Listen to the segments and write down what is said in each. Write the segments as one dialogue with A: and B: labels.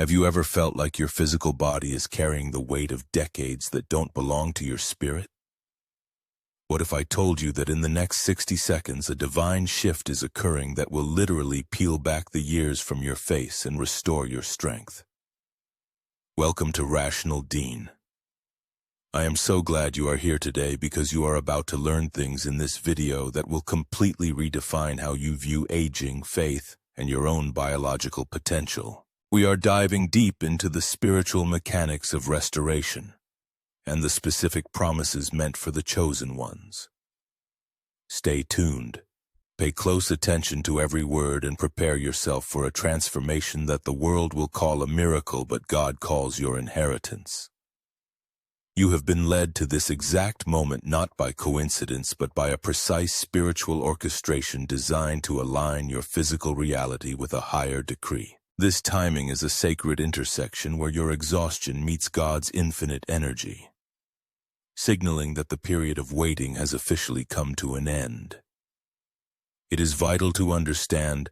A: Have you ever felt like your physical body is carrying the weight of decades that don't belong to your spirit? What if I told you that in the next 60 seconds a divine shift is occurring that will literally peel back the years from your face and restore your strength? Welcome to RationalDeen. I am so glad you are here today because you are about to learn things in this video that will completely redefine how you view aging, faith, and your own biological potential. We are diving deep into the spiritual mechanics of restoration and the specific promises meant for the chosen ones. Stay tuned. Pay close attention to every word and prepare yourself for a transformation that the world will call a miracle, but God calls your inheritance. You have been led to this exact moment not by coincidence, but by a precise spiritual orchestration designed to align your physical reality with a higher decree. This timing is a sacred intersection where your exhaustion meets God's infinite energy, signaling that the period of waiting has officially come to an end. It is vital to understand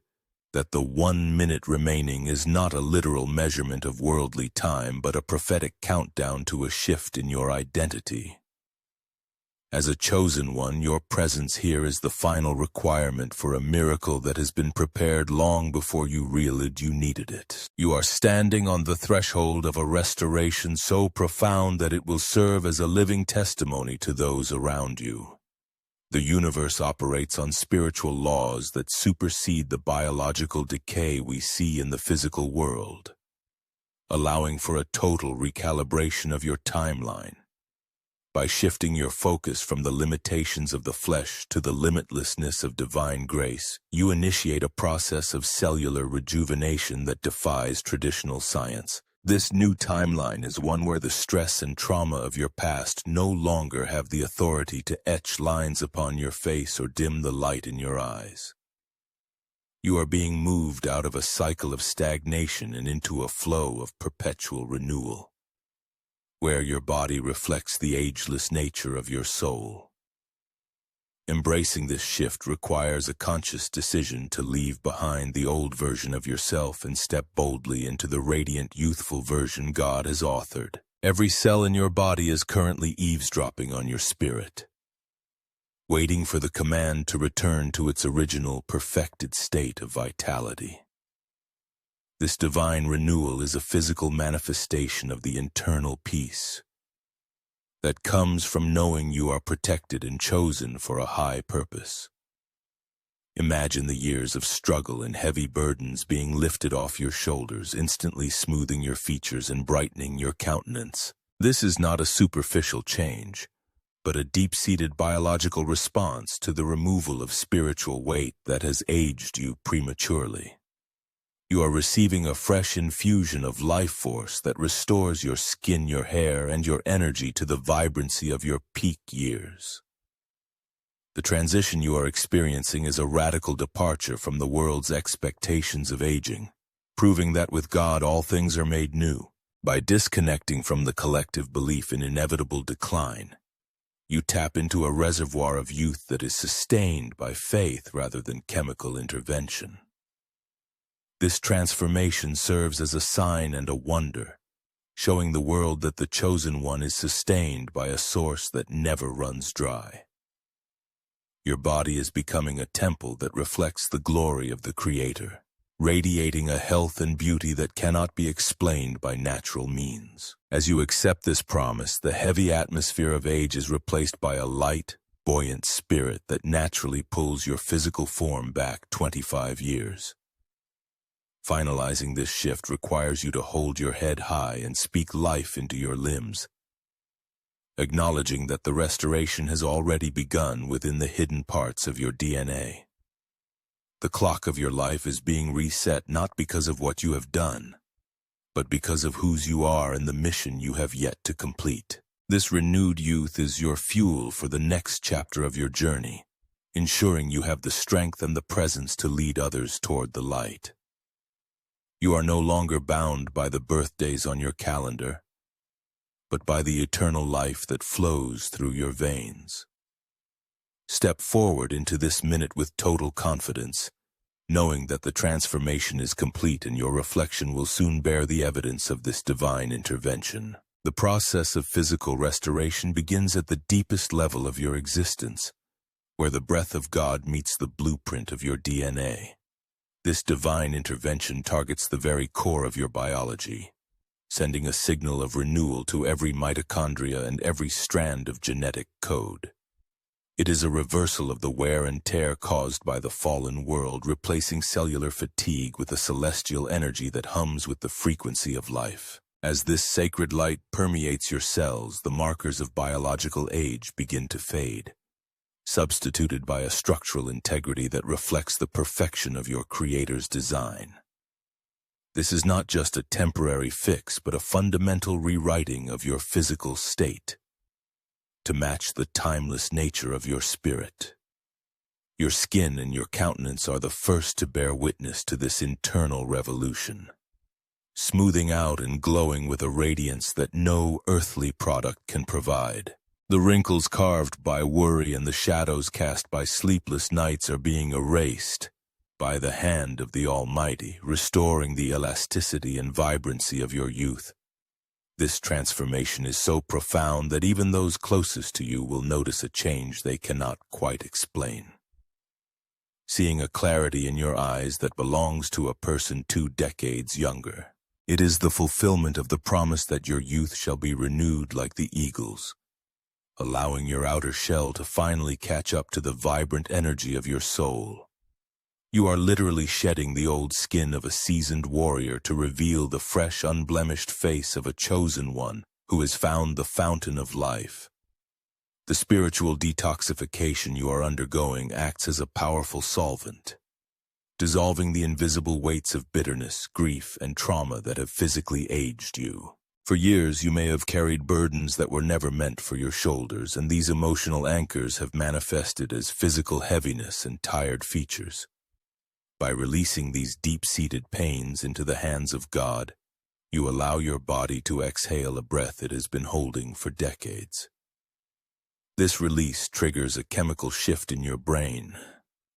A: that the 1 minute remaining is not a literal measurement of worldly time, but a prophetic countdown to a shift in your identity. As a chosen one, your presence here is the final requirement for a miracle that has been prepared long before you realized you needed it. You are standing on the threshold of a restoration so profound that it will serve as a living testimony to those around you. The universe operates on spiritual laws that supersede the biological decay we see in the physical world, allowing for a total recalibration of your timeline. By shifting your focus from the limitations of the flesh to the limitlessness of divine grace, you initiate a process of cellular rejuvenation that defies traditional science. This new timeline is one where the stress and trauma of your past no longer have the authority to etch lines upon your face or dim the light in your eyes. You are being moved out of a cycle of stagnation and into a flow of perpetual renewal, where your body reflects the ageless nature of your soul. Embracing this shift requires a conscious decision to leave behind the old version of yourself and step boldly into the radiant, youthful version God has authored. Every cell in your body is currently eavesdropping on your spirit, waiting for the command to return to its original, perfected state of vitality. This divine renewal is a physical manifestation of the internal peace that comes from knowing you are protected and chosen for a high purpose. Imagine the years of struggle and heavy burdens being lifted off your shoulders, instantly smoothing your features and brightening your countenance. This is not a superficial change, but a deep-seated biological response to the removal of spiritual weight that has aged you prematurely. You are receiving a fresh infusion of life force that restores your skin, your hair, and your energy to the vibrancy of your peak years. The transition you are experiencing is a radical departure from the world's expectations of aging, proving that with God all things are made new. By disconnecting from the collective belief in inevitable decline, you tap into a reservoir of youth that is sustained by faith rather than chemical intervention. This transformation serves as a sign and a wonder, showing the world that the chosen one is sustained by a source that never runs dry. Your body is becoming a temple that reflects the glory of the Creator, radiating a health and beauty that cannot be explained by natural means. As you accept this promise, the heavy atmosphere of age is replaced by a light, buoyant spirit that naturally pulls your physical form back 25 years. Finalizing this shift requires you to hold your head high and speak life into your limbs, acknowledging that the restoration has already begun within the hidden parts of your DNA. The clock of your life is being reset not because of what you have done, but because of whose you are and the mission you have yet to complete. This renewed youth is your fuel for the next chapter of your journey, ensuring you have the strength and the presence to lead others toward the light. You are no longer bound by the birthdays on your calendar, but by the eternal life that flows through your veins. Step forward into this minute with total confidence, knowing that the transformation is complete and your reflection will soon bear the evidence of this divine intervention. The process of physical restoration begins at the deepest level of your existence, where the breath of God meets the blueprint of your DNA. This divine intervention targets the very core of your biology, sending a signal of renewal to every mitochondria and every strand of genetic code. It is a reversal of the wear and tear caused by the fallen world, replacing cellular fatigue with a celestial energy that hums with the frequency of life. As this sacred light permeates your cells, the markers of biological age begin to fade, substituted by a structural integrity that reflects the perfection of your Creator's design. This is not just a temporary fix, but a fundamental rewriting of your physical state to match the timeless nature of your spirit. Your skin and your countenance are the first to bear witness to this internal revolution, smoothing out and glowing with a radiance that no earthly product can provide. The wrinkles carved by worry and the shadows cast by sleepless nights are being erased by the hand of the Almighty, restoring the elasticity and vibrancy of your youth. This transformation is so profound that even those closest to you will notice a change they cannot quite explain. Seeing a clarity in your eyes that belongs to a person 2 decades younger. It is the fulfillment of the promise that your youth shall be renewed like the eagles, allowing your outer shell to finally catch up to the vibrant energy of your soul. You are literally shedding the old skin of a seasoned warrior to reveal the fresh, unblemished face of a chosen one who has found the fountain of life. The spiritual detoxification you are undergoing acts as a powerful solvent, dissolving the invisible weights of bitterness, grief, and trauma that have physically aged you. For years, you may have carried burdens that were never meant for your shoulders, and these emotional anchors have manifested as physical heaviness and tired features. By releasing these deep-seated pains into the hands of God, you allow your body to exhale a breath it has been holding for decades. This release triggers a chemical shift in your brain,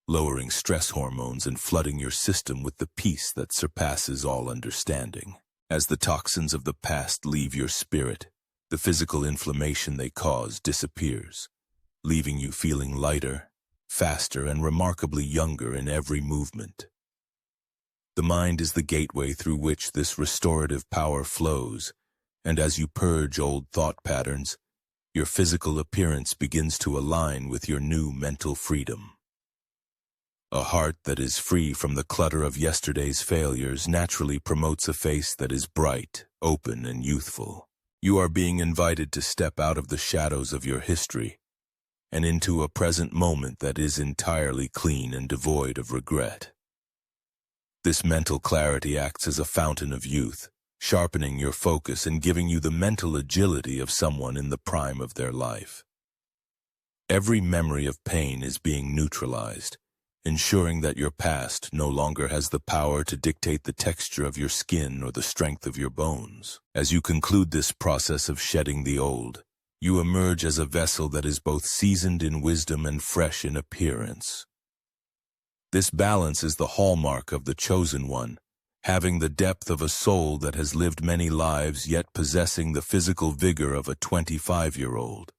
A: lowering stress hormones and flooding your system with the peace that surpasses all understanding. As the toxins of the past leave your spirit, the physical inflammation they cause disappears, leaving you feeling lighter, faster, and remarkably younger in every movement. The mind is the gateway through which this restorative power flows, and as you purge old thought patterns, your physical appearance begins to align with your new mental freedom. A heart that is free from the clutter of yesterday's failures naturally promotes a face that is bright, open, and youthful. You are being invited to step out of the shadows of your history and into a present moment that is entirely clean and devoid of regret. This mental clarity acts as a fountain of youth, sharpening your focus and giving you the mental agility of someone in the prime of their life. Every memory of pain is being neutralized, ensuring that your past no longer has the power to dictate the texture of your skin or the strength of your bones. As you conclude this process of shedding the old, you emerge as a vessel that is both seasoned in wisdom and fresh in appearance. This balance is the hallmark of the chosen one, having the depth of a soul that has lived many lives yet possessing the physical vigor of a 25-year-old.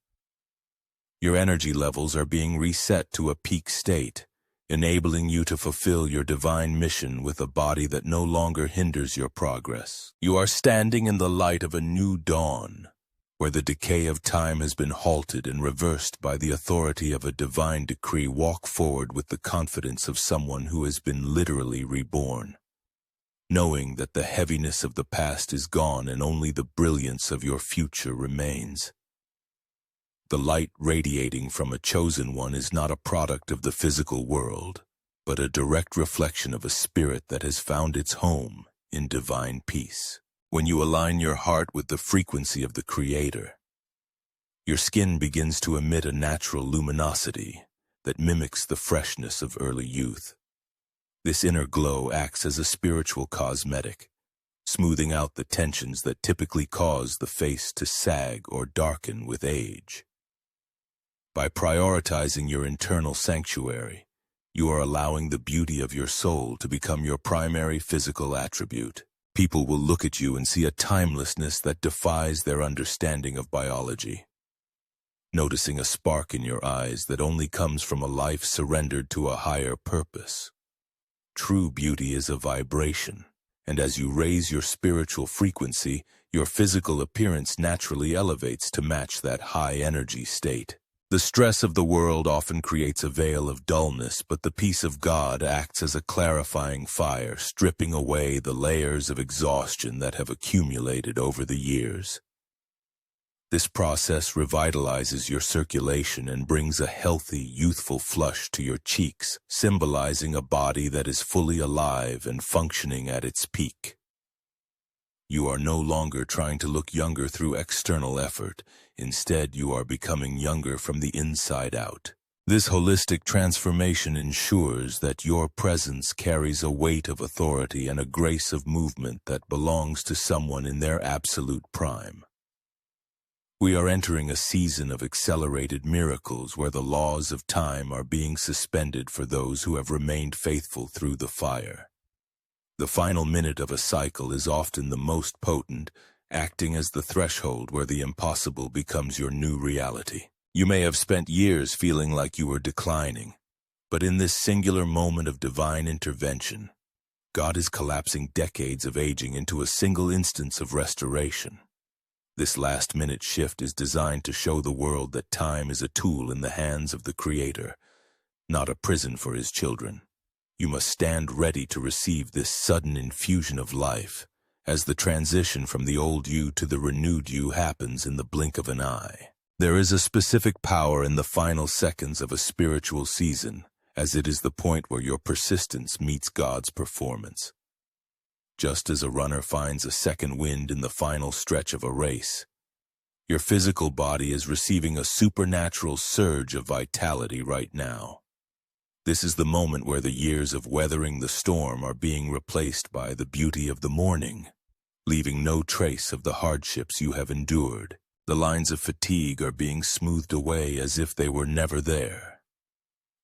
A: Your energy levels are being reset to a peak state, enabling you to fulfill your divine mission with a body that no longer hinders your progress. You are standing in the light of a new dawn, where the decay of time has been halted and reversed by the authority of a divine decree. Walk forward with the confidence of someone who has been literally reborn, knowing that the heaviness of the past is gone and only the brilliance of your future remains. The light radiating from a chosen one is not a product of the physical world, but a direct reflection of a spirit that has found its home in divine peace. When you align your heart with the frequency of the Creator, your skin begins to emit a natural luminosity that mimics the freshness of early youth. This inner glow acts as a spiritual cosmetic, smoothing out the tensions that typically cause the face to sag or darken with age. By prioritizing your internal sanctuary, You are allowing the beauty of your soul to become your primary physical attribute. People will look at you and see a timelessness that defies their understanding of biology. Noticing a spark in your eyes that only comes from a life surrendered to a higher purpose. True beauty is a vibration, and as you raise your spiritual frequency, your physical appearance naturally elevates to match that high-energy state. The stress of the world often creates a veil of dullness, but the peace of God acts as a clarifying fire, stripping away the layers of exhaustion that have accumulated over the years. This process revitalizes your circulation and brings a healthy, youthful flush to your cheeks, symbolizing a body that is fully alive and functioning at its peak. You are no longer trying to look younger through external effort. Instead, you are becoming younger from the inside out. This holistic transformation ensures that your presence carries a weight of authority and a grace of movement that belongs to someone in their absolute prime. We are entering a season of accelerated miracles where the laws of time are being suspended for those who have remained faithful through the fire. The final minute of a cycle is often the most potent, acting as the threshold where the impossible becomes your new reality. You may have spent years feeling like you were declining, but in this singular moment of divine intervention, God is collapsing decades of aging into a single instance of restoration. This last-minute shift is designed to show the world that time is a tool in the hands of the Creator, not a prison for His children. You must stand ready to receive this sudden infusion of life, as the transition from the old you to the renewed you happens in the blink of an eye. There is a specific power in the final seconds of a spiritual season, as it is the point where your persistence meets God's performance. Just as a runner finds a second wind in the final stretch of a race, your physical body is receiving a supernatural surge of vitality right now. This is the moment where the years of weathering the storm are being replaced by the beauty of the morning, leaving no trace of the hardships you have endured. The lines of fatigue are being smoothed away as if they were never there,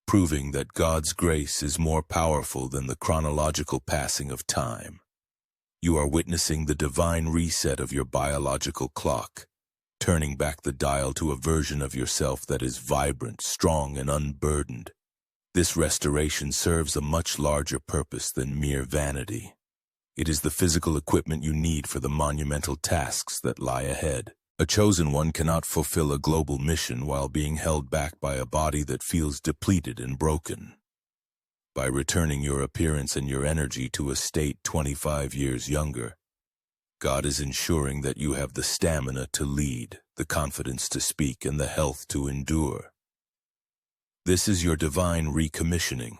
A: proving that God's grace is more powerful than the chronological passing of time. You are witnessing the divine reset of your biological clock, turning back the dial to a version of yourself that is vibrant, strong, and unburdened. This restoration serves a much larger purpose than mere vanity. It is the physical equipment you need for the monumental tasks that lie ahead. A chosen one cannot fulfill a global mission while being held back by a body that feels depleted and broken. By returning your appearance and your energy to a state 25 years younger, God is ensuring that you have the stamina to lead, the confidence to speak, and the health to endure. This is your divine recommissioning,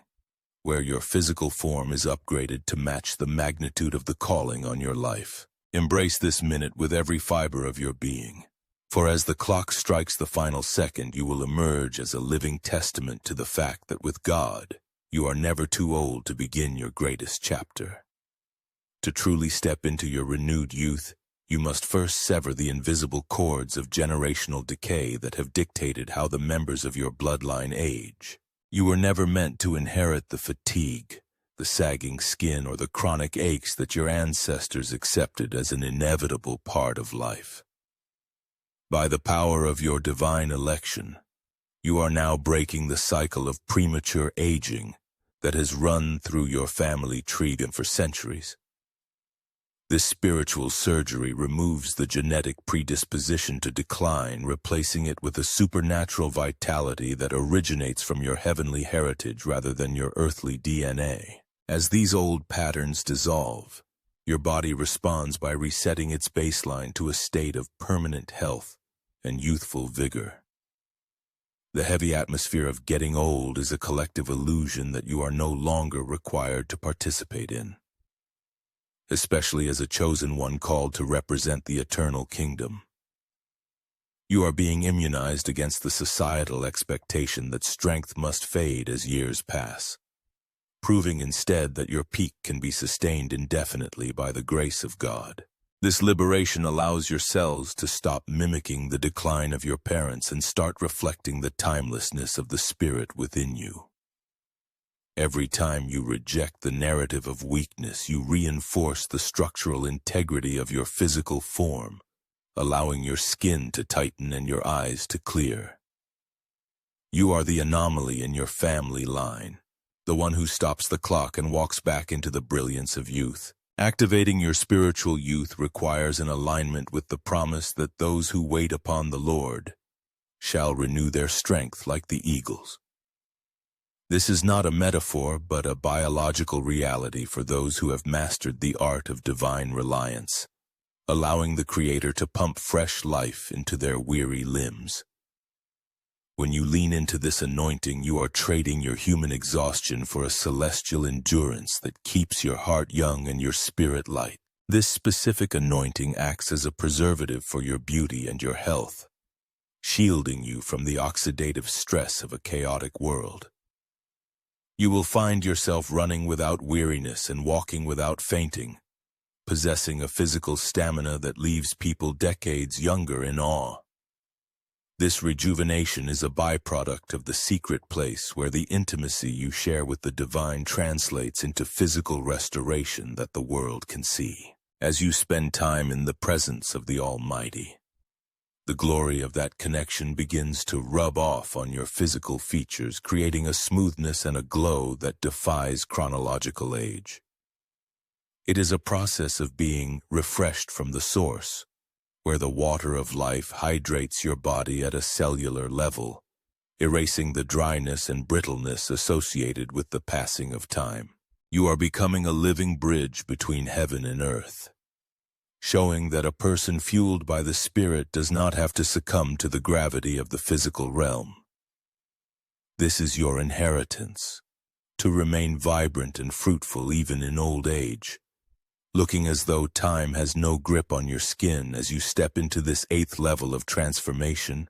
A: where your physical form is upgraded to match the magnitude of the calling on your life. Embrace this minute with every fiber of your being, for as the clock strikes the final second, you will emerge as a living testament to the fact that with God, you are never too old to begin your greatest chapter. To truly step into your renewed youth, you must first sever the invisible cords of generational decay that have dictated how the members of your bloodline age. You were never meant to inherit the fatigue, the sagging skin, or the chronic aches that your ancestors accepted as an inevitable part of life. By the power of your divine election, you are now breaking the cycle of premature aging that has run through your family tree for centuries. This spiritual surgery removes the genetic predisposition to decline, replacing it with a supernatural vitality that originates from your heavenly heritage rather than your earthly DNA. As these old patterns dissolve, your body responds by resetting its baseline to a state of permanent health and youthful vigor. The heavy atmosphere of getting old is a collective illusion that you are no longer required to participate in, especially as a chosen one called to represent the eternal kingdom. You are being immunized against the societal expectation that strength must fade as years pass, proving instead that your peak can be sustained indefinitely by the grace of God. This liberation allows your cells to stop mimicking the decline of your parents and start reflecting the timelessness of the spirit within you. Every time you reject the narrative of weakness, you reinforce the structural integrity of your physical form, allowing your skin to tighten and your eyes to clear. You are the anomaly in your family line, the one who stops the clock and walks back into the brilliance of youth. Activating your spiritual youth requires an alignment with the promise that those who wait upon the Lord shall renew their strength like the eagles. This is not a metaphor, but a biological reality for those who have mastered the art of divine reliance, allowing the Creator to pump fresh life into their weary limbs. When you lean into this anointing, you are trading your human exhaustion for a celestial endurance that keeps your heart young and your spirit light. This specific anointing acts as a preservative for your beauty and your health, shielding you from the oxidative stress of a chaotic world. You will find yourself running without weariness and walking without fainting, possessing a physical stamina that leaves people decades younger in awe. This rejuvenation is a byproduct of the secret place where the intimacy you share with the divine translates into physical restoration that the world can see. As you spend time in the presence of the Almighty, the glory of that connection begins to rub off on your physical features, creating a smoothness and a glow that defies chronological age. It is a process of being refreshed from the source, where the water of life hydrates your body at a cellular level, erasing the dryness and brittleness associated with the passing of time. You are becoming a living bridge between heaven and earth, showing that a person fueled by the Spirit does not have to succumb to the gravity of the physical realm. This is your inheritance, to remain vibrant and fruitful even in old age, looking as though time has no grip on your skin. As you step into this 8th level of transformation,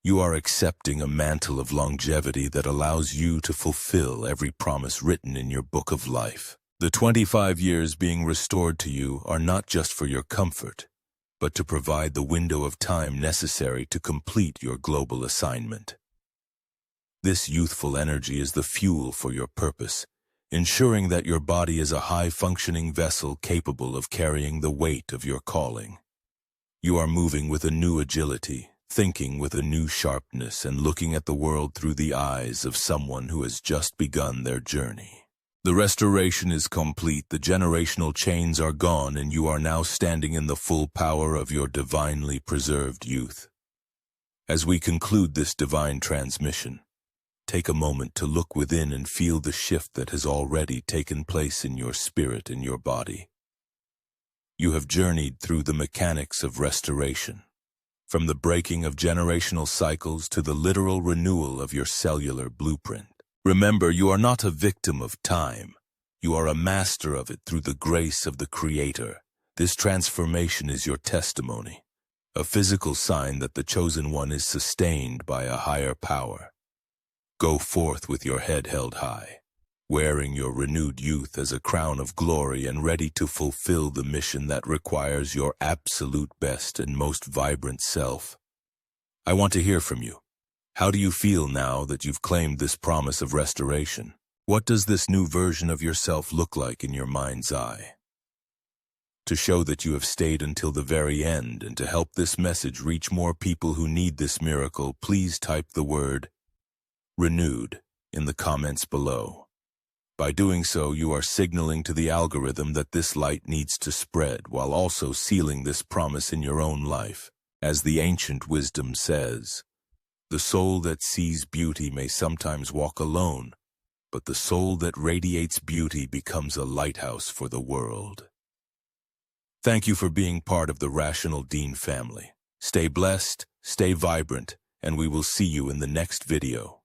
A: you are accepting a mantle of longevity that allows you to fulfill every promise written in your book of life. The 25 years being restored to you are not just for your comfort, but to provide the window of time necessary to complete your global assignment. This youthful energy is the fuel for your purpose, ensuring that your body is a high-functioning vessel capable of carrying the weight of your calling. You are moving with a new agility, thinking with a new sharpness, and looking at the world through the eyes of someone who has just begun their journey. The restoration is complete, the generational chains are gone, and you are now standing in the full power of your divinely preserved youth. As we conclude this divine transmission, take a moment to look within and feel the shift that has already taken place in your spirit and your body. You have journeyed through the mechanics of restoration, from the breaking of generational cycles to the literal renewal of your cellular blueprint. Remember, you are not a victim of time. You are a master of it through the grace of the Creator. This transformation is your testimony, a physical sign that the Chosen One is sustained by a higher power. Go forth with your head held high, wearing your renewed youth as a crown of glory and ready to fulfill the mission that requires your absolute best and most vibrant self. I want to hear from you. How do you feel now that you've claimed this promise of restoration? What does this new version of yourself look like in your mind's eye? To show that you have stayed until the very end and to help this message reach more people who need this miracle, please type the word renewed in the comments below. By doing so, you are signaling to the algorithm that this light needs to spread, while also sealing this promise in your own life. As the ancient wisdom says, the soul that sees beauty may sometimes walk alone, but the soul that radiates beauty becomes a lighthouse for the world. Thank you for being part of the RationalDeen family. Stay blessed, stay vibrant, and we will see you in the next video.